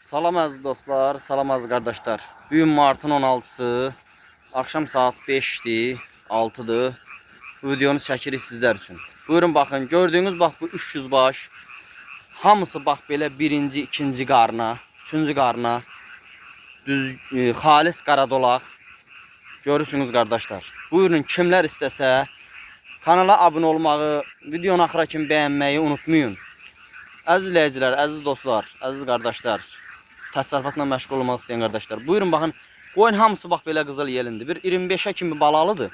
Salam əziz dostlar, salam əziz qardaşlar. Bugün martın 16-sı, akşam saat 5'dir, 6'dır. Bu videonu çəkirik sizlər üçün. Buyurun baxın, gördüğünüz bax bu 300 baş. Hamısı bax belə birinci, ikinci qarna, üçüncü qarna. Düz, xalis qaradolaq. Görürsünüz qardaşlar. Buyurun, kimlər istəsə kanala abunə olmağı, videonu axıra kimi bəyənməyi unutmayın. Əziz izləyicilər, əziz dostlar, əziz qardaşlar, təsərrüfatla məşğul olmaq istəyən qardaşlar. Buyurun baxın, qoyun hamısı bax belə qızıl yelindir. Bir 25'e kimi balalıdır.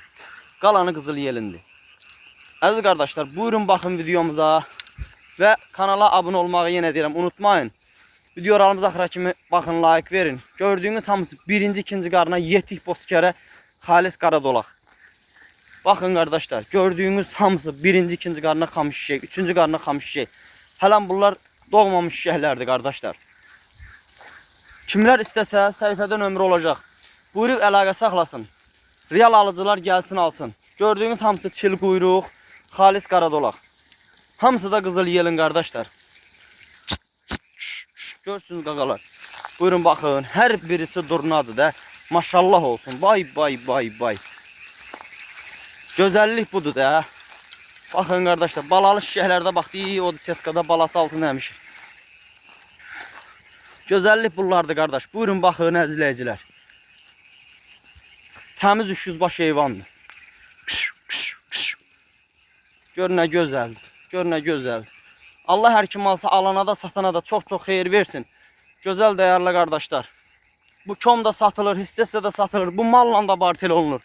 Qalanı qızıl yelindir. Əziz qardaşlar, buyurun baxın videomuza və kanala abunə olmağı yenə deyirəm, unutmayın. Videolarımız axıra kimi baxın, like verin. Gördüyünüz hamısı birinci, ikinci qarına yetik boskərə xalis qaradolaq. Baxın qardaşlar, gördüyünüz hamısı birinci, ikinci qarına xamış şişək, üçüncü qarına xamış şişək. Hələn bunlar doğmamış şişəklərdir qardaşlar. Kimlər istəsə səhifədə nömrə olacaq. Buyurub əlaqə saxlasın. Real alıcılar gəlsin alsın. Gördüyünüz hamısı çil quyruq, xalis qaradolaq. Hamısı da qızıl yelin qardaşlar. Görsünüz qaqalar. Buyurun baxın, hər birisi durnadır da. Maşallah olsun. Bay bay bay bay. Gözəllik budur da. Baxın qardaşlar, balalı şişəklərdə baxdı, o setkada balası altında əmişir. Gözəllik bunlardır qardaş. Buyurun baxın əziz izləyicilər. Təmiz 300 baş heyvandır. Gör nə gözəldir. Gör nə gözəldir. Allah hər kim alsa alana da satana da çox-çox xeyir versin. Gözəl dəyərli qardaşlar. Bu kom da satılır, hissəsi də satılır. Bu malla da bartel olunur.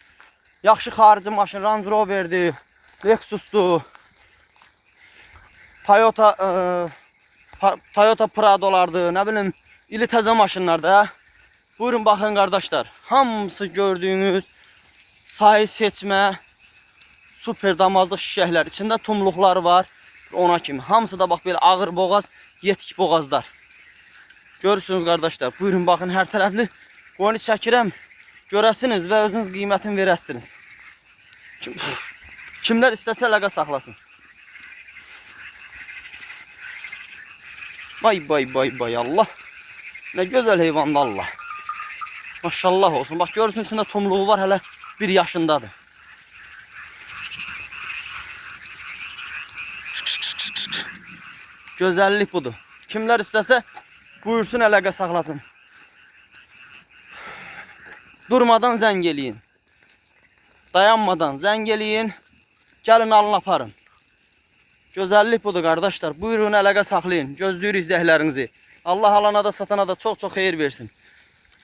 Yaxşı xarici maşın, Range Rover'dir, Lexus'dur, Toyota Prado'lardır, nə bilim, ili təzə maşınlarda. Buyurun baxın qardaşlar. Hamısı gördüyünüz sayı seçmə, super damazlıq şişəklər. İçində tumluqları var. Ona kimi. Hamısı da bax belə ağır boğaz, yetik boğazlar. Görürsünüz qardaşlar. Buyurun baxın, hər tərəfli qoyunu çəkirəm. Görəsiniz və özünüz qiymətini verəsiniz. Kimlər istəsə əlaqə saxlasın. Bay bay bay bay Allah. Nə gözəl heyvandır Allah. Maşallah olsun. Bax görürsünüz içində tumluğu var, hələ 1 yaşındadır. Gözəllik budur. Kimlər istəsə buyursun əlaqə saxlasın. Durmadan zəng eləyin. Dayanmadan zəng eləyin. Gəlin alın aparın. Gözəllik budur qardaşlar. Buyurun əlaqə saxlayın. Gözləyirik izləklərinizi. Allah alana da satana da çox-çox xeyir versin.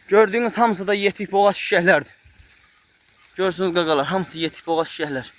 Gördüyünüz hamısı da yetik boğaz şişəklərdir. Görürsünüz qaqalar, hamısı yetik boğaz şişəklər.